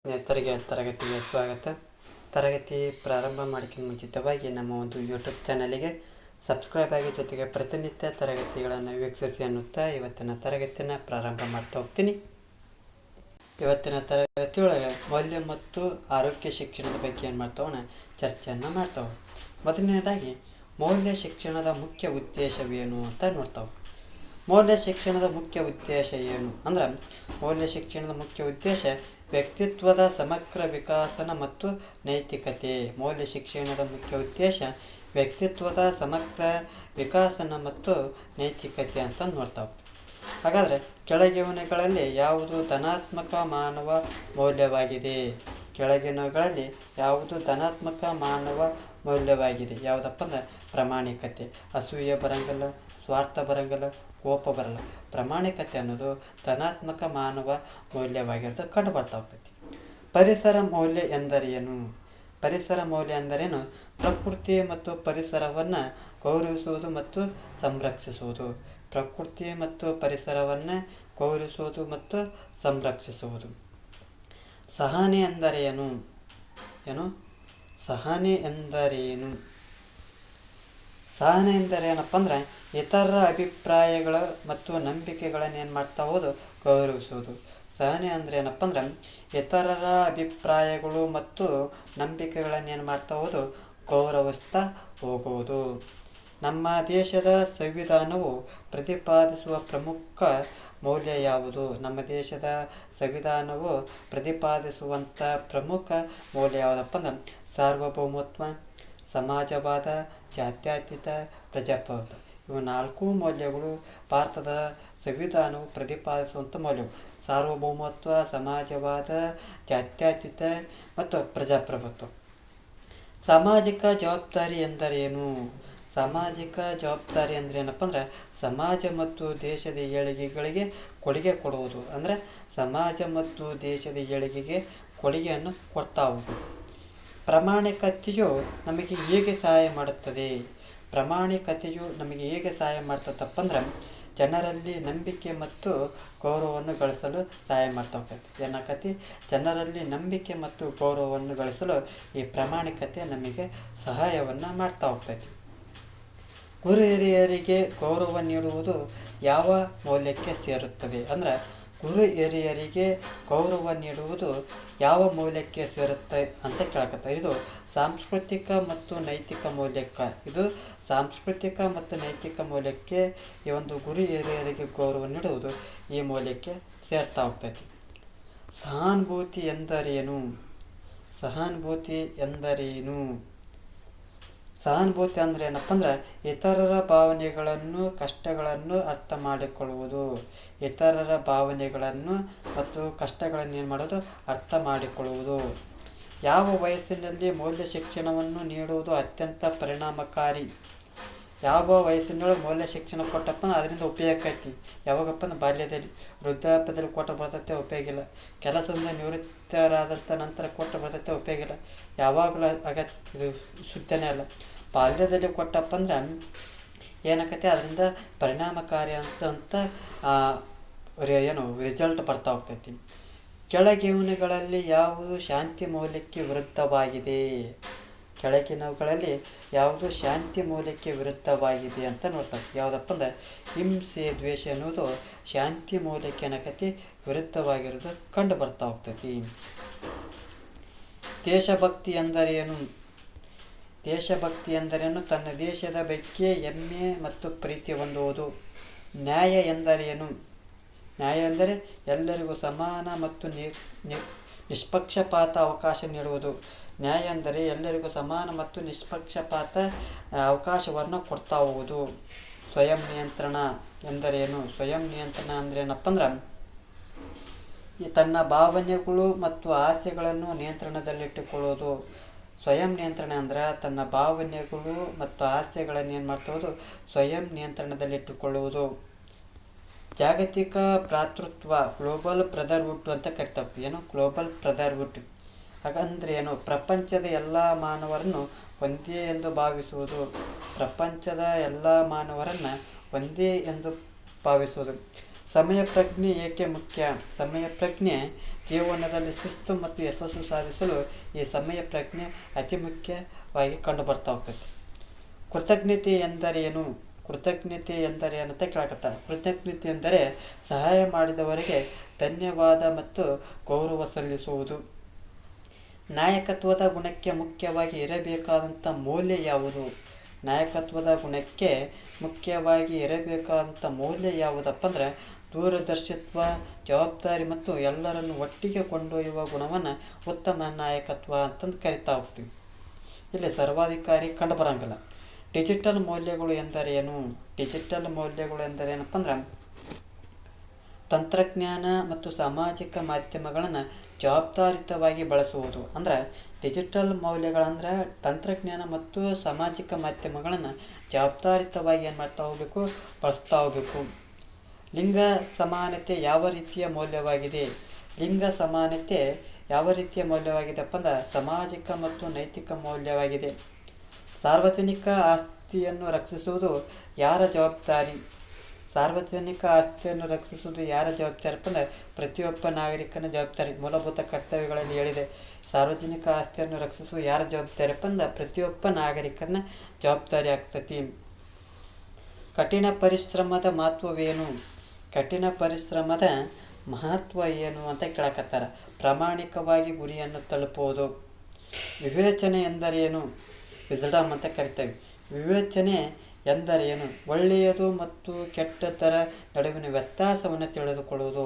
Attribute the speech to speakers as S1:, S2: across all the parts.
S1: ನೇತರಿಗೆ ತರಗತಿಗೆ ಸ್ವಾಗತ. ತರಗತಿ ಪ್ರಾರಂಭ ಮಾಡೋಕ್ಕಿಂತ ಮುಂಚಿತವಾಗಿ ನಮ್ಮ ಒಂದು ಯೂಟ್ಯೂಬ್ ಚಾನಲಿಗೆ ಸಬ್ಸ್ಕ್ರೈಬ್ ಆಗಿ ಜೊತೆಗೆ ಪ್ರತಿನಿತ್ಯ ತರಗತಿಗಳನ್ನು ವೀಕ್ಷಿಸಿ ಅನ್ನುತ್ತಾ ಇವತ್ತಿನ ತರಗತಿಯನ್ನು ಪ್ರಾರಂಭ ಮಾಡ್ತಾ ಹೋಗ್ತೀನಿ. ಇವತ್ತಿನ ತರಗತಿಯೊಳಗೆ ಮೌಲ್ಯ ಮತ್ತು ಆರೋಗ್ಯ ಶಿಕ್ಷಣದ ಬಗ್ಗೆ ಏನು ಮಾಡ್ತಾವಣ ಚರ್ಚೆಯನ್ನು ಮಾಡ್ತಾವೆ. ಮೊದಲನೇದಾಗಿ ಮೌಲ್ಯ ಶಿಕ್ಷಣದ ಮುಖ್ಯ ಉದ್ದೇಶವೇನು ಅಂತ ನೋಡ್ತಾವೆ. ಮೌಲ್ಯ ಶಿಕ್ಷಣದ ಮುಖ್ಯ ಉದ್ದೇಶ ಏನು ಅಂದ್ರೆ, ಮೌಲ್ಯ ಶಿಕ್ಷಣದ ಮುಖ್ಯ ಉದ್ದೇಶ ವ್ಯಕ್ತಿತ್ವದ ಸಮಗ್ರ ವಿಕಾಸನ ಮತ್ತು ನೈತಿಕತೆ. ಮೌಲ್ಯ ಶಿಕ್ಷಣದ ಮುಖ್ಯ ಉದ್ದೇಶ ವ್ಯಕ್ತಿತ್ವದ ಸಮಗ್ರ ವಿಕಾಸನ ಮತ್ತು ನೈತಿಕತೆ ಅಂತ ನೋಡ್ತಾವೆ. ಹಾಗಾದರೆ ಕೆಳಗಿನವುಗಳಲ್ಲಿ ಯಾವುದು ಧನಾತ್ಮಕ ಮಾನವ ಮೌಲ್ಯವಾಗಿದೆ? ಕೆಳಗಿನವುಗಳಲ್ಲಿ ಯಾವುದು ಧನಾತ್ಮಕ ಮಾನವ ಮೌಲ್ಯವಾಗಿದೆ? ಯಾವುದಪ್ಪ ಅಂದ್ರೆ ಪ್ರಾಮಾಣಿಕತೆ. ಅಸೂಯೆ ಬರಂಗಿಲ್ಲ, ಸ್ವಾರ್ಥ ಬರಂಗಿಲ್ಲ, ಕೋಪ ಬರಲ್ಲ. ಪ್ರಾಮಾಣಿಕತೆ ಅನ್ನೋದು ಧನಾತ್ಮಕ ಮಾನವ ಮೌಲ್ಯವಾಗಿರೋದು ಕಂಡು ಬರ್ತಾ ಹೋಗ್ತೈತಿ. ಪರಿಸರ ಮೌಲ್ಯ ಎಂದರೇನು? ಪರಿಸರ ಮೌಲ್ಯ ಎಂದರೇನು? ಪ್ರಕೃತಿ ಮತ್ತು ಪರಿಸರವನ್ನು ಗೌರವಿಸುವುದು ಮತ್ತು ಸಂರಕ್ಷಿಸುವುದು. ಪ್ರಕೃತಿ ಮತ್ತು ಪರಿಸರವನ್ನು ಗೌರವಿಸುವುದು ಮತ್ತು ಸಂರಕ್ಷಿಸುವುದು. ಸಹನೆ ಎಂದರೇನು? ಸಹನೆ ಎಂದರೇನು? ಸಹನೆ ಎಂದರೆ ಏನಪ್ಪ ಅಂದ್ರೆ, ಇತರರ ಅಭಿಪ್ರಾಯಗಳು ಮತ್ತು ನಂಬಿಕೆಗಳನ್ನು ಏನು ಮಾಡ್ತಾ ಹೋದು ಗೌರವಿಸುವುದು. ಸಹನೆ ಅಂದರೆ ಏನಪ್ಪ ಅಂದ್ರೆ, ಇತರರ ಅಭಿಪ್ರಾಯಗಳು ಮತ್ತು ನಂಬಿಕೆಗಳನ್ನು ಏನು ಮಾಡ್ತಾ ಹೋದು ಗೌರವಿಸ್ತಾ ಹೋಗುವುದು. ನಮ್ಮ ದೇಶದ ಸಂವಿಧಾನವು ಪ್ರತಿಪಾದಿಸುವ ಪ್ರಮುಖ ಮೌಲ್ಯ ಯಾವುದು? ನಮ್ಮ ದೇಶದ ಸಂವಿಧಾನವು ಪ್ರತಿಪಾದಿಸುವಂಥ ಪ್ರಮುಖ ಮೌಲ್ಯ ಯಾವುದಪ್ಪ ಅಂದ್ರೆ, ಸಾರ್ವಭೌಮತ್ವ, ಸಮಾಜವಾದ, ಜಾತ್ಯತೀತ, ಪ್ರಜಾಪ್ರಭುತ್ವ. ಇವು 4 ಮೌಲ್ಯಗಳು ಭಾರತದ ಸಂವಿಧಾನವು ಪ್ರತಿಪಾದಿಸುವಂಥ ಮೌಲ್ಯಗಳು. ಸಾರ್ವಭೌಮತ್ವ, ಸಮಾಜವಾದ, ಜಾತ್ಯತೀತ ಮತ್ತು ಪ್ರಜಾಪ್ರಭುತ್ವ. ಸಾಮಾಜಿಕ ಜವಾಬ್ದಾರಿ ಎಂದರೇನು? ಸಾಮಾಜಿಕ ಜವಾಬ್ದಾರಿ ಅಂದರೆ ಏನಪ್ಪ ಅಂದ್ರೆ, ಸಮಾಜ ಮತ್ತು ದೇಶದ ಏಳಿಗೆಗಳಿಗೆ ಕೊಡುಗೆ ಕೊಡುವುದು. ಅಂದರೆ ಸಮಾಜ ಮತ್ತು ದೇಶದ ಏಳಿಗೆಗೆ ಕೊಡುಗೆಯನ್ನು ಕೊಡ್ತಾ ಹೋಗುವುದು. ಪ್ರಾಮಾಣಿಕತೆಯು ನಮಗೆ ಹೇಗೆ ಸಹಾಯ ಮಾಡುತ್ತದೆ? ಪ್ರಾಮಾಣಿಕತೆಯು ನಮಗೆ ಹೇಗೆ ಸಹಾಯ ಮಾಡ್ತದಪ್ಪ ಅಂದ್ರೆ, ಜನರಲ್ಲಿ ನಂಬಿಕೆ ಮತ್ತು ಗೌರವವನ್ನು ಗಳಿಸಲು ಸಹಾಯ ಮಾಡ್ತಾ ಹೋಗ್ತೈತಿ. ಏನಾಕತಿ? ಜನರಲ್ಲಿ ನಂಬಿಕೆ ಮತ್ತು ಗೌರವವನ್ನು ಗಳಿಸಲು ಈ ಪ್ರಾಮಾಣಿಕತೆ ನಮಗೆ ಸಹಾಯವನ್ನು ಮಾಡ್ತಾ ಹೋಗ್ತೈತಿ. ಗುರು ಹಿರಿಯರಿಗೆ ಗೌರವ ನೀಡುವುದು ಯಾವ ಮೌಲ್ಯಕ್ಕೆ ಸೇರುತ್ತದೆ? ಅಂದ್ರೆ, ಗುರು ಹಿರಿಯರಿಗೆ ಗೌರವ ನೀಡುವುದು ಯಾವ ಮೌಲ್ಯಕ್ಕೆ ಸೇರುತ್ತೆ ಅಂತ ಕೇಳಕತ್ತ. ಇದು ಸಾಂಸ್ಕೃತಿಕ ಮತ್ತು ನೈತಿಕ ಮೌಲ್ಯಕ್ಕೆ. ಇದು ಸಾಂಸ್ಕೃತಿಕ ಮತ್ತು ನೈತಿಕ ಮೌಲ್ಯಕ್ಕೆ ಈ ಒಂದು ಗುರು ಹಿರಿಯರಿಗೆ ಗೌರವ ನೀಡುವುದು ಈ ಮೌಲ್ಯಕ್ಕೆ ಸೇರ್ತಾ ಹೋಗ್ತೈತಿ. ಸಹಾನುಭೂತಿ ಎಂದರೇನು? ಸಹಾನುಭೂತಿ ಎಂದರೇನು? ಸಹಾನುಭೂತಿ ಅಂದರೆ ಏನಪ್ಪ ಅಂದ್ರೆ, ಇತರರ ಭಾವನೆಗಳನ್ನು ಕಷ್ಟಗಳನ್ನು ಅರ್ಥ ಮಾಡಿಕೊಳ್ಳುವುದು. ಇತರರ ಭಾವನೆಗಳನ್ನು ಮತ್ತು ಕಷ್ಟಗಳನ್ನು ಏನು ಮಾಡೋದು ಅರ್ಥ ಮಾಡಿಕೊಳ್ಳುವುದು. ಯಾವ ವಯಸ್ಸಿನಲ್ಲಿ ಮೌಲ್ಯ ಶಿಕ್ಷಣವನ್ನು ನೀಡುವುದು ಅತ್ಯಂತ ಪರಿಣಾಮಕಾರಿ? ಯಾವ ವಯಸ್ಸಿನೊಳಗೆ ಮೌಲ್ಯ ಶಿಕ್ಷಣ ಕೊಟ್ಟಪ್ಪ ಅದರಿಂದ ಉಪಯೋಗ ಐತಿ? ಯಾವಾಗಪ್ಪ ಅಂದ್ರೆ ಬಾಲ್ಯದಲ್ಲಿ. ವೃದ್ಧಾಪ್ಯದಲ್ಲಿ ಕೊಟ್ಟು ಬರ್ತೈತೆ ಉಪಯೋಗ ಇಲ್ಲ. ಕೆಲಸದಿಂದ ನಿವೃತ್ತರಾದಂಥ ನಂತರ ಕೊಟ್ಟು ಬರ್ತೈತೆ ಉಪಯೋಗ ಇಲ್ಲ. ಯಾವಾಗಲೂ ಇದು ಸುತ್ತನೇ ಅಲ್ಲ. ಬಾಲ್ಯದಲ್ಲಿ ಕೊಟ್ಟಪ್ಪ ಅಂದ್ರೆ ಏನಾಕೈತೆ, ಅದರಿಂದ ಪರಿಣಾಮಕಾರಿ ಅಂತ ರಿಸಲ್ಟ್ ಬರ್ತಾ ಹೋಗ್ತೈತಿ. ಕೆಳಗಿನವುಗಳಲ್ಲಿ ಯಾವುದು ಶಾಂತಿ ಮೌಲ್ಯಕ್ಕೆ ವಿರುದ್ಧವಾಗಿದೆ? ಕೆಳಗಿನವುಗಳಲ್ಲಿ ಯಾವುದು ಶಾಂತಿ ಮೌಲ್ಯಕ್ಕೆ ವಿರುದ್ಧವಾಗಿದೆ ಅಂತ ನೋಡ್ತಾರೆ. ಯಾವುದಪ್ಪ ಅಂದ್ರೆ, ಹಿಂಸೆ ದ್ವೇಷ ಅನ್ನೋದು ಶಾಂತಿ ಮೌಲ್ಯಕ್ಕೆ ಏನಕತಿ ವಿರುದ್ಧವಾಗಿರೋದು ಕಂಡು ಬರ್ತಾ ಹೋಗ್ತೈತಿ. ದೇಶಭಕ್ತಿ ಎಂದರೇನು? ದೇಶಭಕ್ತಿ ಎಂದರೇನು? ತನ್ನ ದೇಶದ ಬಗ್ಗೆ ಹೆಮ್ಮೆ ಮತ್ತು ಪ್ರೀತಿ ಹೊಂದುವುದು. ನ್ಯಾಯ ಎಂದರೇನು? ನ್ಯಾಯ ಎಂದರೆ ಎಲ್ಲರಿಗೂ ಸಮಾನ ಮತ್ತು ನಿಷ್ಪಕ್ಷಪಾತ ಅವಕಾಶ ನೀಡುವುದು. ನ್ಯಾಯ ಎಂದರೆ ಎಲ್ಲರಿಗೂ ಸಮಾನ ಮತ್ತು ನಿಷ್ಪಕ್ಷಪಾತ ಅವಕಾಶವನ್ನು ಕೊಡ್ತಾ ಹೋಗುವುದು. ಸ್ವಯಂ ನಿಯಂತ್ರಣ ಎಂದರೇನು? ಸ್ವಯಂ ನಿಯಂತ್ರಣ ಅಂದರೆ ಏನಪ್ಪ ಅಂದ್ರೆ, ತನ್ನ ಭಾವನೆಗಳು ಮತ್ತು ಆಸೆಗಳನ್ನು ನಿಯಂತ್ರಣದಲ್ಲಿಟ್ಟುಕೊಳ್ಳುವುದು. ಸ್ವಯಂ ನಿಯಂತ್ರಣ ಅಂದ್ರೆ ತನ್ನ ಭಾವನೆಗಳು ಮತ್ತು ಆಸೆಗಳನ್ನು ಏನು ಮಾಡ್ತಾ ಸ್ವಯಂ ನಿಯಂತ್ರಣದಲ್ಲಿಟ್ಟುಕೊಳ್ಳುವುದು. ಜಾಗತಿಕ ಭ್ರಾತೃತ್ವ, ಗ್ಲೋಬಲ್ ಬ್ರದರ್ಹುಡ್ ಅಂತ ಕರಿತಾವೆ. ಏನು ಗ್ಲೋಬಲ್ ಬ್ರದರ್ಹುಡ್? ಹಾಗಂದ್ರೆ ಏನು? ಪ್ರಪಂಚದ ಎಲ್ಲ ಮಾನವರನ್ನು ಒಂದೇ ಎಂದು ಭಾವಿಸುವುದು. ಪ್ರಪಂಚದ ಎಲ್ಲ ಮಾನವರನ್ನು ಒಂದೇ ಎಂದು ಭಾವಿಸುವುದು. ಸಮಯ ಪ್ರಜ್ಞೆ ಏಕೆ ಮುಖ್ಯ? ಸಮಯ ಪ್ರಜ್ಞೆ ಜೀವನದಲ್ಲಿ ಶಿಸ್ತು ಮತ್ತು ಯಶಸ್ಸು ಸಾಧಿಸಲು ಈ ಸಮಯ ಪ್ರಜ್ಞೆ ಅತಿ ಮುಖ್ಯವಾಗಿ ಕಂಡುಬರ್ತಾ ಹೋಗ್ತೈತಿ. ಕೃತಜ್ಞತೆ ಎಂದರೇನು? ಕೃತಜ್ಞತೆ ಎಂದರೇನು ಅಂತ ಕೇಳಕತ್ತಾರೆ. ಕೃತಜ್ಞತೆ ಎಂದರೆ ಸಹಾಯ ಮಾಡಿದವರಿಗೆ ಧನ್ಯವಾದ ಮತ್ತು ಗೌರವ ಸಲ್ಲಿಸುವುದು. ನಾಯಕತ್ವದ ಗುಣಕ್ಕೆ ಮುಖ್ಯವಾಗಿ ಇರಬೇಕಾದಂಥ ಮೌಲ್ಯ ಯಾವುದು? ನಾಯಕತ್ವದ ಗುಣಕ್ಕೆ ಮುಖ್ಯವಾಗಿ ಇರಬೇಕಾದಂಥ ಮೌಲ್ಯ ಯಾವುದಪ್ಪ ಅಂದ್ರೆ ದೂರದರ್ಶಿತ್ವ, ಜವಾಬ್ದಾರಿ ಮತ್ತು ಎಲ್ಲರನ್ನು ಒಟ್ಟಿಗೆ ಕೊಂಡೊಯ್ಯುವ ಗುಣವನ್ನು ಉತ್ತಮ ನಾಯಕತ್ವ ಅಂತಂದು ಕರಿತಾ ಹೋಗ್ತೀವಿ. ಇಲ್ಲಿ ಸರ್ವಾಧಿಕಾರಿ ಕಂಡು ಬರಂಗಿಲ್ಲ. ಡಿಜಿಟಲ್ ಮೌಲ್ಯಗಳು ಎಂದರೇನು? ಡಿಜಿಟಲ್ ಮೌಲ್ಯಗಳು ಎಂದರೇನಪ್ಪ ಅಂದ್ರೆ ತಂತ್ರಜ್ಞಾನ ಮತ್ತು ಸಾಮಾಜಿಕ ಮಾಧ್ಯಮಗಳನ್ನು ಜವಾಬ್ದಾರಿಯುತವಾಗಿ ಬಳಸುವುದು. ಅಂದ್ರೆ ಡಿಜಿಟಲ್ ಮೌಲ್ಯಗಳಂದ್ರೆ ತಂತ್ರಜ್ಞಾನ ಮತ್ತು ಸಾಮಾಜಿಕ ಮಾಧ್ಯಮಗಳನ್ನು ಜವಾಬ್ದಾರಿಯುತವಾಗಿ ಏನು ಮಾಡ್ತಾ ಹೋಗಬೇಕು? ಬಳಸ್ತಾ ಹೋಗಬೇಕು. ಲಿಂಗ ಸಮಾನತೆ ಯಾವ ರೀತಿಯ ಮೌಲ್ಯವಾಗಿದೆ? ಲಿಂಗ ಸಮಾನತೆ ಯಾವ ರೀತಿಯ ಮೌಲ್ಯವಾಗಿದೆಪ್ಪ ಅಂದ್ರೆ ಸಾಮಾಜಿಕ ಮತ್ತು ನೈತಿಕ ಮೌಲ್ಯವಾಗಿದೆ. ಸಾರ್ವಜನಿಕ ಆಸ್ತಿಯನ್ನು ರಕ್ಷಿಸುವುದು ಯಾರ ಜವಾಬ್ದಾರಿ? ಸಾರ್ವಜನಿಕ ಆಸ್ತಿಯನ್ನು ರಕ್ಷಿಸುವುದು ಯಾರ ಜವಾಬ್ದಾರಿಪ್ಪ ಅಂದ್ರೆ ಪ್ರತಿಯೊಬ್ಬ ನಾಗರಿಕನ ಜವಾಬ್ದಾರಿ. ಮೂಲಭೂತ ಕರ್ತವ್ಯಗಳಲ್ಲಿ ಹೇಳಿದೆ. ಸಾರ್ವಜನಿಕ ಆಸ್ತಿಯನ್ನು ರಕ್ಷಿಸುವುದು ಯಾರ ಜವಾಬ್ದಾರಿಪ್ಪ ಅಂದ್ರೆ ಪ್ರತಿಯೊಬ್ಬ ನಾಗರಿಕನ ಜವಾಬ್ದಾರಿ ಆಗ್ತತಿ. ಕಠಿಣ ಪರಿಶ್ರಮದ ಮಹತ್ವವೇನು? ಕಠಿಣ ಪರಿಶ್ರಮದ ಮಹತ್ವ ಏನು ಅಂತ ಕೇಳಕತ್ತಾರ. ಪ್ರಾಮಾಣಿಕವಾಗಿ ಗುರಿಯನ್ನು ತಲುಪುವುದು. ವಿವೇಚನೆ ಎಂದರೇನು? ವಿಸ್ಡಮ್ ಅಂತ ಕರಿತೇವೆ. ವಿವೇಚನೆ ಎಂದರೇನು? ಒಳ್ಳೆಯದು ಮತ್ತು ಕೆಟ್ಟದ್ದರ ನಡುವಿನ ವ್ಯತ್ಯಾಸವನ್ನು ತಿಳಿದುಕೊಳ್ಳುವುದು.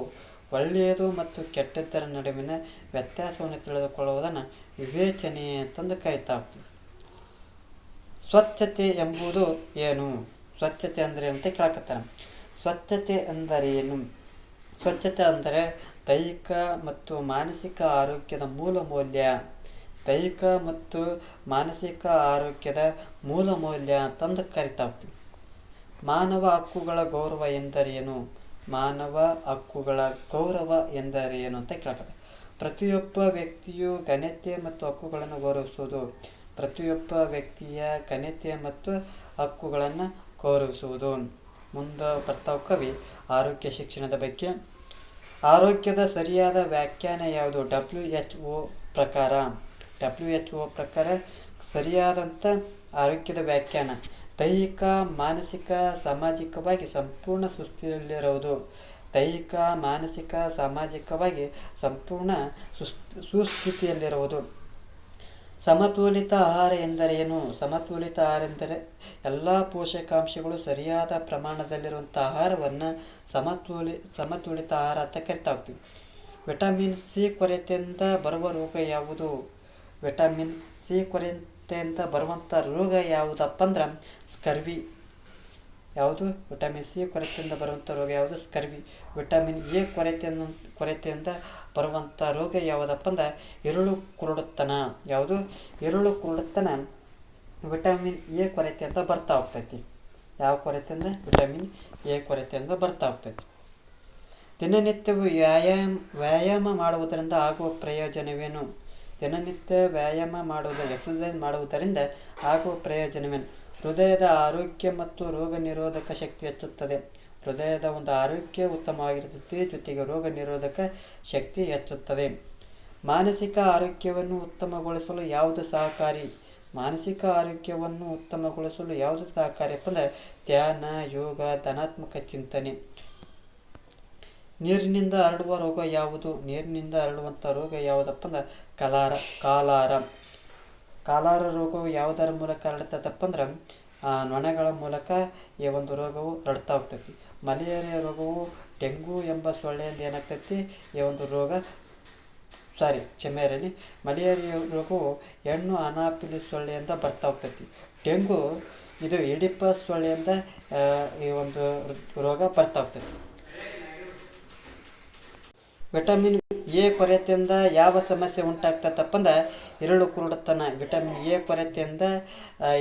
S1: ಒಳ್ಳೆಯದು ಮತ್ತು ಕೆಟ್ಟದ್ದರ ನಡುವಿನ ವ್ಯತ್ಯಾಸವನ್ನು ತಿಳಿದುಕೊಳ್ಳುವುದನ್ನು ವಿವೇಚನೆ ಅಂತಂದು ಕರಿತಾ ಹೋಗ್ತೀವಿ. ಸ್ವಚ್ಛತೆ ಎಂಬುದು ಏನು? ಸ್ವಚ್ಛತೆ ಅಂದರೆ ಅಂತ ಕೇಳಕತ್ತಾರ. ಸ್ವಚ್ಛತೆ ಎಂದರೇನು? ಸ್ವಚ್ಛತೆ ಅಂದರೆ ದೈಹಿಕ ಮತ್ತು ಮಾನಸಿಕ ಆರೋಗ್ಯದ ಮೂಲ ಮೌಲ್ಯ. ದೈಹಿಕ ಮತ್ತು ಮಾನಸಿಕ ಆರೋಗ್ಯದ ಮೂಲ ಮೌಲ್ಯ ಅಂತಂದು ಕರಿತಾ ಹೋಗ್ತೀವಿ. ಮಾನವ ಹಕ್ಕುಗಳ ಗೌರವ ಎಂದರೇನು? ಮಾನವ ಹಕ್ಕುಗಳ ಗೌರವ ಎಂದರೇನು ಅಂತ ಕೇಳ್ತಾರೆ. ಪ್ರತಿಯೊಬ್ಬ ವ್ಯಕ್ತಿಯು ಘನತೆ ಮತ್ತು ಹಕ್ಕುಗಳನ್ನು ಗೌರವಿಸುವುದು. ಪ್ರತಿಯೊಬ್ಬ ವ್ಯಕ್ತಿಯ ಘನತೆ ಮತ್ತು ಹಕ್ಕುಗಳನ್ನು ಗೌರವಿಸುವುದು. ಮುಂದೆ ಬರ್ತಾ ಕವಿ ಆರೋಗ್ಯ ಶಿಕ್ಷಣದ ಬಗ್ಗೆ. ಆರೋಗ್ಯದ ಸರಿಯಾದ ವ್ಯಾಖ್ಯಾನ ಯಾವುದು? WHO ಪ್ರಕಾರ ಸರಿಯಾದಂಥ ಆರೋಗ್ಯದ ವ್ಯಾಖ್ಯಾನ ದೈಹಿಕ, ಮಾನಸಿಕ, ಸಾಮಾಜಿಕವಾಗಿ ಸಂಪೂರ್ಣ ಸುಸ್ಥಿತಿಯಲ್ಲಿರುವುದು. ದೈಹಿಕ, ಮಾನಸಿಕ, ಸಾಮಾಜಿಕವಾಗಿ ಸಂಪೂರ್ಣ ಸುಸ್ಥಿತಿಯಲ್ಲಿರುವುದು. ಸಮತೋಲಿತ ಆಹಾರ ಎಂದರೇನು? ಸಮತೋಲಿತ ಆಹಾರ ಎಂದರೆ ಎಲ್ಲ ಪೋಷಕಾಂಶಗಳು ಸರಿಯಾದ ಪ್ರಮಾಣದಲ್ಲಿರುವಂಥ ಆಹಾರವನ್ನು ಸಮತೋಲಿತ ಆಹಾರ ಅಂತ ಕರಿತಾ ಹೋಗ್ತೀವಿ. ವಿಟಮಿನ್ ಸಿ ಕೊರತೆಯಿಂದ ಬರುವ ರೋಗ ಯಾವುದು? ವಿಟಮಿನ್ ಸಿ ಕೊರತೆಯಿಂದ ಬರುವಂಥ ರೋಗ ಯಾವುದಪ್ಪ ಅಂದ್ರೆ ಸ್ಕರ್ವಿ. ಯಾವುದು? ವಿಟಮಿನ್ ಸಿ ಕೊರತೆಯಿಂದ ಬರುವಂಥ ರೋಗ ಯಾವುದು? ಸ್ಕರ್ವಿ. ವಿಟಮಿನ್ ಎ ಕೊರತೆಯಿಂದ ಬರುವಂಥ ರೋಗ ಯಾವುದಪ್ಪ ಅಂದ್ರೆ ಇರುಳು ಕುರುಡುತನ. ಯಾವುದು? ಇರುಳು ಕುರುಡುತನ ವಿಟಮಿನ್ ಎ ಕೊರತೆಯಿಂದ ಬರ್ತಾ ಹೋಗ್ತೈತಿ. ಯಾವ ಕೊರತೆಯಿಂದ? ವಿಟಮಿನ್ ಎ ಕೊರತೆಯಿಂದ ಬರ್ತಾ ಹೋಗ್ತೈತಿ. ದಿನನಿತ್ಯವೂ ವ್ಯಾಯಾಮ ಮಾಡುವುದರಿಂದ ಆಗುವ ಪ್ರಯೋಜನವೇನು? ದಿನನಿತ್ಯ ವ್ಯಾಯಾಮ ಎಕ್ಸಸೈಸ್ ಮಾಡುವುದರಿಂದ ಆಗುವ ಪ್ರಯೋಜನವೇನು? ಹೃದಯದ ಆರೋಗ್ಯ ಮತ್ತು ರೋಗ ನಿರೋಧಕ ಶಕ್ತಿ ಹೆಚ್ಚುತ್ತದೆ. ಹೃದಯದ ಒಂದು ಆರೋಗ್ಯ ಉತ್ತಮವಾಗಿರುತ್ತದೆ, ಜೊತೆಗೆ ರೋಗ ನಿರೋಧಕ ಶಕ್ತಿ ಹೆಚ್ಚುತ್ತದೆ. ಮಾನಸಿಕ ಆರೋಗ್ಯವನ್ನು ಉತ್ತಮಗೊಳಿಸಲು ಯಾವುದು ಸಹಕಾರಿ? ಮಾನಸಿಕ ಆರೋಗ್ಯವನ್ನು ಉತ್ತಮಗೊಳಿಸಲು ಯಾವುದು ಸಹಕಾರಿ ಅಂದರೆ ಧ್ಯಾನ, ಯೋಗ, ಧನಾತ್ಮಕ ಚಿಂತನೆ. ನೀರಿನಿಂದ ಹರಡುವ ರೋಗ ಯಾವುದು? ನೀರಿನಿಂದ ಹರಡುವಂಥ ರೋಗ ಯಾವುದಪ್ಪ ಅಂದ್ರೆ ಕಾಲಾರ ರೋಗವು ಯಾವುದರ ಮೂಲಕ ಹರಡ್ತದಪ್ಪ ಅಂದ್ರೆ ನೊಣಗಳ ಮೂಲಕ ಈ ಒಂದು ರೋಗವು ಹರಡ್ತಾ ಹೋಗ್ತೈತಿ. ಮಲೇರಿಯಾ ರೋಗವು ಡೆಂಗು ಎಂಬ ಸೊಳ್ಳೆಯಿಂದ ಏನಾಗ್ತೈತಿ ಈ ಒಂದು ರೋಗ ಮಲೇರಿಯಾ ರೋಗವು ಹೆಣ್ಣು ಅನಾಫಿಲಿಸ್ ಸೊಳ್ಳೆಯಿಂದ ಬರ್ತಾ ಹೋಗ್ತೈತಿ. ಡೆಂಗು ಇದು ಇಡಿಪಸ್ ಸೊಳ್ಳೆಯಿಂದ ಈ ಒಂದು ರೋಗ ಬರ್ತಾ ಹೋಗ್ತೈತಿ. ವಿಟಮಿನ್ ಎ ಕೊರತೆಯಿಂದ ಯಾವ ಸಮಸ್ಯೆ ಉಂಟಾಗ್ತದಪ್ಪ ಅಂದ್ರೆ ಇರುಳು ಕುರುಡುತನ. ವಿಟಮಿನ್ ಎ ಕೊರತೆಯಿಂದ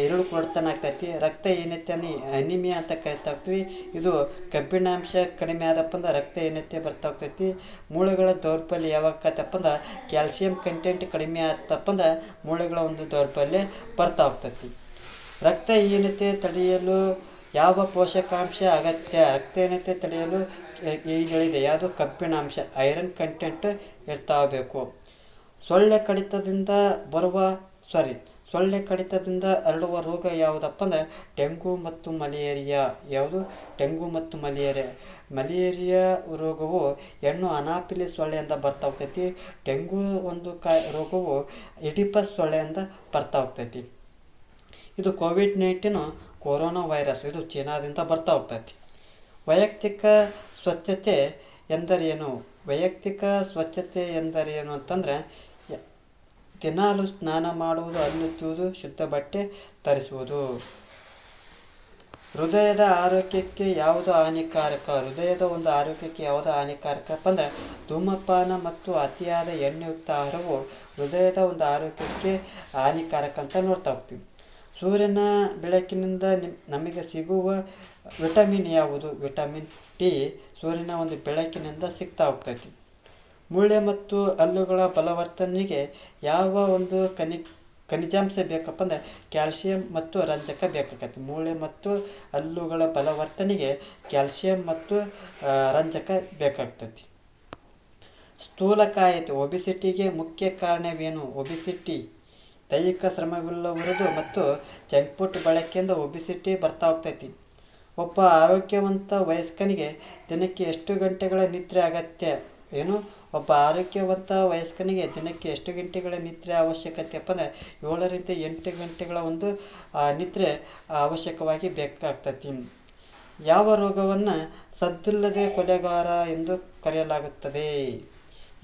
S1: ಇರುಳು ಕುರುಡುತನ ಆಗ್ತೈತಿ. ರಕ್ತಹೀನತೆಯನ್ನು ಅನಿಮಿಯಾ ಅಂತ ಕರಿತಾ ಹೋಗ್ತೀವಿ. ಇದು ಕಬ್ಬಿಣಾಂಶ ಕಡಿಮೆ ಆದಪ್ಪ ಅಂದ್ರೆ ರಕ್ತಹೀನತೆ ಬರ್ತಾ ಹೋಗ್ತೈತಿ. ಮೂಳೆಗಳ ದೌರ್ಬಲ್ಯ ಯಾವಾಗ ಆಕತ್ತಪ್ಪ ಅಂದ್ರೆ ಕ್ಯಾಲ್ಸಿಯಂ ಕಂಟೆಂಟ್ ಕಡಿಮೆ ಆತಪ್ಪ ಅಂದ್ರೆ ಮೂಳೆಗಳ ಒಂದು ದೌರ್ಬಲ್ಯ ಬರ್ತಾ ಹೋಗ್ತೈತಿ. ರಕ್ತಹೀನತೆ ತಡೆಯಲು ಯಾವ ಪೋಷಕಾಂಶ ಅಗತ್ಯ? ರಕ್ತಹೀನತೆ ತಡೆಯಲು ಈಗ ಹೇಳಿದೆ ಯಾವುದು ಕಬ್ಬಿಣಾಂಶ ಐರನ್ ಕಂಟೆಂಟ್ ಇರ್ತಾಗಬೇಕು. ಸೊಳ್ಳೆ ಕಡಿತದಿಂದ ಹರಡುವ ರೋಗ ಯಾವುದಪ್ಪ ಅಂದರೆ ಡೆಂಗು ಮತ್ತು ಮಲೇರಿಯಾ. ಯಾವುದು? ಡೆಂಗು ಮತ್ತು ಮಲೇರಿಯಾ ರೋಗವು ಹೆಣ್ಣು ಅನಾಫಿಲಿಸ್ ಸೊಳ್ಳೆಯಿಂದ ಬರ್ತಾ ಹೋಗ್ತೈತಿ. ಡೆಂಗು ಒಂದು ರೋಗವು ಇಡಿಪಸ್ ಸೊಳ್ಳೆಯಿಂದ ಬರ್ತಾ ಹೋಗ್ತೈತಿ. ಇದು ಕೋವಿಡ್-19 ಕೊರೋನಾ ವೈರಸ್, ಇದು ಚೀನಾದಿಂದ ಬರ್ತಾ ಹೋಗ್ತೈತಿ. ವೈಯಕ್ತಿಕ ಸ್ವಚ್ಛತೆ ಎಂದರೇನು? ವೈಯಕ್ತಿಕ ಸ್ವಚ್ಛತೆ ಎಂದರೇನು ಅಂತಂದರೆ ದಿನಾಲು ಸ್ನಾನ ಮಾಡುವುದು, ಹಲ್ಲುಜ್ಜುವುದು, ಶುದ್ಧ ಬಟ್ಟೆ ಧರಿಸುವುದು. ಹೃದಯದ ಆರೋಗ್ಯಕ್ಕೆ ಯಾವುದು ಹಾನಿಕಾರಕ? ಹೃದಯದ ಒಂದು ಆರೋಗ್ಯಕ್ಕೆ ಯಾವುದು ಹಾನಿಕಾರಕಪ್ಪ ಅಂದರೆ ಧೂಮಪಾನ ಮತ್ತು ಅತಿಯಾದ ಎಣ್ಣೆಯುಕ್ತ ಆಹಾರವು ಹೃದಯದ ಒಂದು ಆರೋಗ್ಯಕ್ಕೆ ಹಾನಿಕಾರಕ ಅಂತ ನೋಡ್ತಾ ಹೋಗ್ತೀವಿ. ಸೂರ್ಯನ ಬೆಳಕಿನಿಂದ ನಮಗೆ ಸಿಗುವ ವಿಟಮಿನ್ ಯಾವುದು? ವಿಟಮಿನ್ ಡಿ ಸೂರ್ಯನ ಒಂದು ಬೆಳಕಿನಿಂದ ಸಿಗ್ತಾ ಹೋಗ್ತೈತಿ. ಮೂಳೆ ಮತ್ತು ಹಲ್ಲುಗಳ ಬಲವರ್ತನೆಗೆ ಯಾವ ಒಂದು ಖನಿಜಾಂಶ ಬೇಕಪ್ಪ ಅಂದರೆ ಕ್ಯಾಲ್ಸಿಯಂ ಮತ್ತು ರಂಜಕ ಬೇಕಾಗತ್ತೆ. ಮೂಳೆ ಮತ್ತು ಹಲ್ಲುಗಳ ಬಲವರ್ತನೆಗೆ ಕ್ಯಾಲ್ಸಿಯಂ ಮತ್ತು ರಂಜಕ ಬೇಕಾಗ್ತೈತಿ. ಸ್ಥೂಲಕಾಯತೆ ಒಬಿಸಿಟಿಗೆ ಮುಖ್ಯ ಕಾರಣವೇನು? ಒಬಿಸಿಟಿ ದೈಹಿಕ ಶ್ರಮವಿಲ್ಲದಿರುವುದು ಮತ್ತು ಜಂಕ್ ಫುಡ್ ಬಳಕೆಯಿಂದ ಒಬಿಸಿಟಿ ಬರ್ತಾ ಹೋಗ್ತೈತಿ. ಒಬ್ಬ ಆರೋಗ್ಯವಂತ ವಯಸ್ಕನಿಗೆ ದಿನಕ್ಕೆ ಎಷ್ಟು ಗಂಟೆಗಳ ನಿದ್ರೆ ಅಗತ್ಯ? ಒಬ್ಬ ಆರೋಗ್ಯವಂತ ವಯಸ್ಕನಿಗೆ ದಿನಕ್ಕೆ ಎಷ್ಟು ಗಂಟೆಗಳ ನಿದ್ರೆ ಅವಶ್ಯಕತೆಯಪ್ಪ ಅಂದರೆ 7 ರಿಂದ 8 ಗಂಟೆಗಳ ಒಂದು ನಿದ್ರೆ ಅವಶ್ಯಕವಾಗಿ ಬೇಕಾಗ್ತೈತಿ. ಯಾವ ರೋಗವನ್ನು ಸದ್ದಿಲ್ಲದೆ ಕೊಲೆಗಾರ ಎಂದು ಕರೆಯಲಾಗುತ್ತದೆ?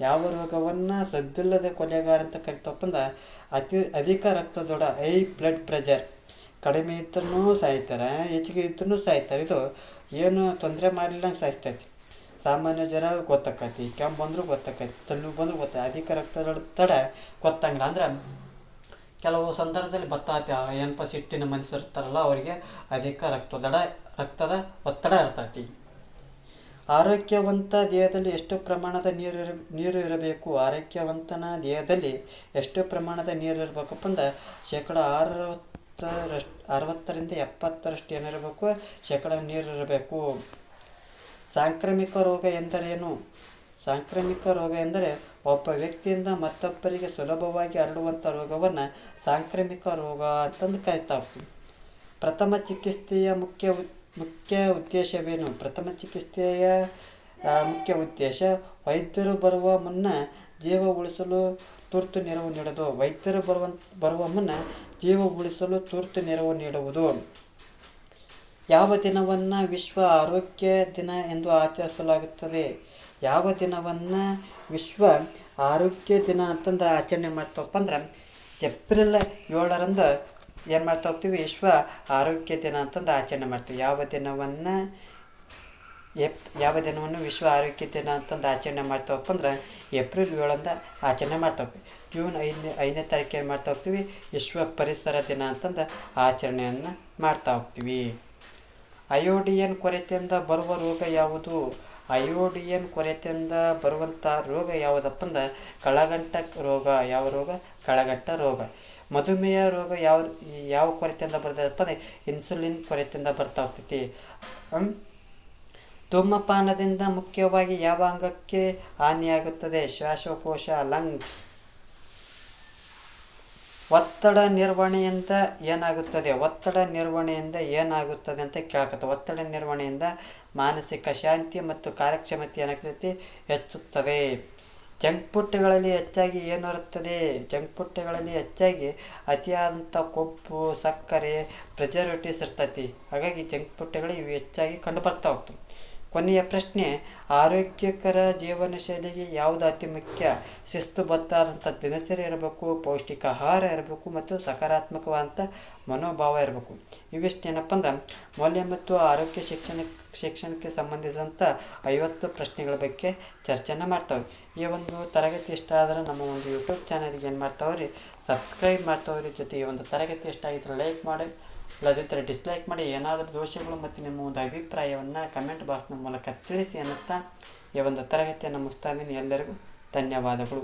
S1: ಯಾವ ರೋಗವನ್ನು ಸದ್ದಿಲ್ಲದೆ ಕೊಲೆಗಾರ ಅಂತ ಕರಿತಪ್ಪ ಅಂದ್ರೆ ಅಧಿಕ ರಕ್ತದೊಡ, ಹೈ ಬ್ಲಡ್ ಪ್ರೆಷರ್. ಕಡಿಮೆ ಇದ್ರೂ ಸಾಯ್ತಾರೆ, ಹೆಚ್ಚಿಗೆ ಇದ್ರೂ ಸಾಯ್ತಾರೆ. ಇದು ಏನು ತೊಂದರೆ ಮಾಡಲಿಲ್ಲಂಗೆ ಸಾಯ್ತೈತಿ. ಸಾಮಾನ್ಯ ಜ್ವರ ಗೊತ್ತಾಕೈತಿ, ಕೆಮ್ಮು ಬಂದರೂ ಗೊತ್ತಾಕೈತಿ, ತಲೆನೋವು ಬಂದರೂ ಅಧಿಕ ರಕ್ತದೊತ್ತಡ ಗೊತ್ತಾಗಿಲ್ಲ. ಅಂದ್ರೆ ಕೆಲವು ಸಂದರ್ಭದಲ್ಲಿ ಬರ್ತಾತಿ ಏನಪ್ಪ ಸಿಟ್ಟಿನ ಮನುಷ್ಯರು ಇರ್ತಾರಲ್ಲ ಅವರಿಗೆ ಅಧಿಕ ರಕ್ತದ ಒತ್ತಡ ಇರ್ತೈತಿ. ಆರೋಗ್ಯವಂತ ದೇಹದಲ್ಲಿ ಎಷ್ಟು ಪ್ರಮಾಣದ ನೀರು ಇರಬೇಕು? ಆರೋಗ್ಯವಂತನ ದೇಹದಲ್ಲಿ ಎಷ್ಟು ಪ್ರಮಾಣದ ನೀರು ಇರಬೇಕಪ್ಪ ಅಂದ್ರೆ 60% ರಿಂದ 70% ಏನಿರಬೇಕು? ನೀರು ಇರಬೇಕು. ಸಾಂಕ್ರಾಮಿಕ ರೋಗ ಎಂದರೇನು? ಸಾಂಕ್ರಾಮಿಕ ರೋಗ ಎಂದರೆ ಒಬ್ಬ ವ್ಯಕ್ತಿಯಿಂದ ಮತ್ತೊಬ್ಬರಿಗೆ ಸುಲಭವಾಗಿ ಹರಡುವಂಥ ರೋಗವನ್ನು ಸಾಂಕ್ರಾಮಿಕ ರೋಗ ಅಂತಂದು ಕರಿತಾ ಹೋಗ್ತೀವಿ. ಪ್ರಥಮ ಚಿಕಿತ್ಸೆಯ ಮುಖ್ಯ ಉದ್ದೇಶವೇನು? ಪ್ರಥಮ ಚಿಕಿತ್ಸೆಯ ಮುಖ್ಯ ಉದ್ದೇಶ ವೈದ್ಯರು ಬರುವ ಮುನ್ನ ಜೀವ ಉಳಿಸಲು ತುರ್ತು ನೆರವು ನೀಡುವುದು. ವೈದ್ಯರು ಬರುವ ಮುನ್ನ ಜೀವ ಉಳಿಸಲು ತುರ್ತು ನೆರವು ನೀಡುವುದು. ಯಾವ ದಿನವನ್ನು ವಿಶ್ವ ಆರೋಗ್ಯ ದಿನ ಎಂದು ಆಚರಿಸಲಾಗುತ್ತದೆ? ಯಾವ ದಿನವನ್ನು ವಿಶ್ವ ಆರೋಗ್ಯ ದಿನ ಅಂತಂದು ಆಚರಣೆ ಮಾಡ್ತವಪ್ಪ ಅಂದ್ರೆ ಏಪ್ರಿಲ್ 7ರಂದು ಏನು ಮಾಡ್ತಾ ಹೋಗ್ತೀವಿ? ವಿಶ್ವ ಆರೋಗ್ಯ ದಿನ ಅಂತಂದು ಆಚರಣೆ ಮಾಡ್ತೀವಿ. ಯಾವ ದಿನವನ್ನು ವಿಶ್ವ ಆರೋಗ್ಯ ದಿನ ಅಂತಂದು ಆಚರಣೆ ಮಾಡ್ತಾವಪ್ಪ ಅಂದ್ರೆ ಏಪ್ರಿಲ್ 7ರಂದು ಆಚರಣೆ ಮಾಡ್ತಾ ಹೋಗ್ತೀವಿ. ಜೂನ್ 5ನೇ ತಾರೀಕು ಏನು ಮಾಡ್ತಾ ಹೋಗ್ತೀವಿ? ವಿಶ್ವ ಪರಿಸರ ದಿನ ಅಂತಂದು ಆಚರಣೆಯನ್ನು ಮಾಡ್ತಾ ಹೋಗ್ತೀವಿ. ಅಯೋಡಿನ್ ಕೊರತೆಯಿಂದ ಬರುವ ರೋಗ ಯಾವುದು? ಅಯೋಡಿನ್ ಕೊರತೆಯಿಂದ ಬರುವಂಥ ರೋಗ ಯಾವುದಪ್ಪ ಅಂದ್ರೆ ಕಳಗಂಟ ರೋಗ. ಯಾವ ರೋಗ? ಕಳಗಂಟ ರೋಗ. ಮಧುಮೇಹ ರೋಗ ಯಾವ ಕೊರತೆಯಿಂದ ಬರ್ತದಪ್ಪ ಅಂದರೆ ಇನ್ಸುಲಿನ್ ಕೊರತೆಯಿಂದ ಬರ್ತಾ ಹೋಗ್ತೈತಿ. ಧೂಮಪಾನದಿಂದ ಮುಖ್ಯವಾಗಿ ಯಾವ ಅಂಗಕ್ಕೆ ಹಾನಿಯಾಗುತ್ತದೆ? ಶ್ವಾಸಕೋಶ, ಲಂಗ್ಸ್. ಒತ್ತಡ ನಿರ್ವಹಣೆಯಿಂದ ಏನಾಗುತ್ತದೆ? ಒತ್ತಡ ನಿರ್ವಹಣೆಯಿಂದ ಏನಾಗುತ್ತದೆ ಅಂತ ಕೇಳಕತ್ತ. ಒತ್ತಡ ನಿರ್ವಹಣೆಯಿಂದ ಮಾನಸಿಕ ಶಾಂತಿ ಮತ್ತು ಕಾರ್ಯಕ್ಷಮತೆ ಏನಾಗ್ತೈತಿ? ಹೆಚ್ಚುತ್ತದೆ. ಜಂಕ್ ಫುಡ್ಗಳಲ್ಲಿ ಹೆಚ್ಚಾಗಿ ಏನಿರುತ್ತದೆ? ಜಂಕ್ ಫುಡ್ಗಳಲ್ಲಿ ಹೆಚ್ಚಾಗಿ ಅತಿಯಾದಂಥ ಕೊಬ್ಬು, ಸಕ್ಕರೆ, ಪ್ರಿಸರ್ವೇಟಿವ್ಸ್ ಇರ್ತೈತಿ. ಹಾಗಾಗಿ ಜಂಕ್ ಫುಡ್ಗಳು ಇವು ಹೆಚ್ಚಾಗಿ ಕಂಡು ಬರ್ತಾ ಹೋಗ್ತವೆ. ಕೊನೆಯ ಪ್ರಶ್ನೆ, ಆರೋಗ್ಯಕರ ಜೀವನ ಶೈಲಿಗೆ ಯಾವುದು ಅತಿ ಮುಖ್ಯ? ಶಿಸ್ತುಬದ್ಧಾದಂಥ ದಿನಚರಿ ಇರಬೇಕು, ಪೌಷ್ಟಿಕ ಆಹಾರ ಇರಬೇಕು ಮತ್ತು ಸಕಾರಾತ್ಮಕವಾದಂಥ ಮನೋಭಾವ ಇರಬೇಕು. ಇವಿಷ್ಟೇನಪ್ಪ ಅಂದ್ರೆ ಮೌಲ್ಯ ಮತ್ತು ಆರೋಗ್ಯ ಶಿಕ್ಷಣಕ್ಕೆ ಸಂಬಂಧಿಸಿದಂಥ 50 ಪ್ರಶ್ನೆಗಳ ಬಗ್ಗೆ ಚರ್ಚೆಯನ್ನು ಮಾಡ್ತಾವೆ. ಈ ಒಂದು ತರಗತಿ ಇಷ್ಟ ಆದರೆ ನಮ್ಮ ಒಂದು ಯೂಟ್ಯೂಬ್ ಚಾನಲ್ಗೆ ಏನು ಮಾಡ್ತಾವ್ರಿ? ಸಬ್ಸ್ಕ್ರೈಬ್ ಮಾಡ್ತಾವ್ರಿ. ಜೊತೆಗೆ ಈ ಒಂದು ತರಗತಿ ಇಷ್ಟ ಆಗಿದ್ರೆ ಲೈಕ್ ಮಾಡಿ, ಇಲ್ಲದಿದ್ದರೆ ಡಿಸ್ಲೈಕ್ ಮಾಡಿ. ಏನಾದರೂ ದೋಷಗಳು ಮತ್ತು ನಿಮ್ಮ ಒಂದು ಅಭಿಪ್ರಾಯವನ್ನು ಕಮೆಂಟ್ ಬಾಕ್ಸ್ನ ಮೂಲಕ ತಿಳಿಸಿ ಅನ್ನುತ್ತಾ ಈ ಒಂದು ತರಗತಿಯನ್ನು ಮುಗಿಸ್ತಾ ಇದ್ದೀನಿ. ಎಲ್ಲರಿಗೂ ಧನ್ಯವಾದಗಳು.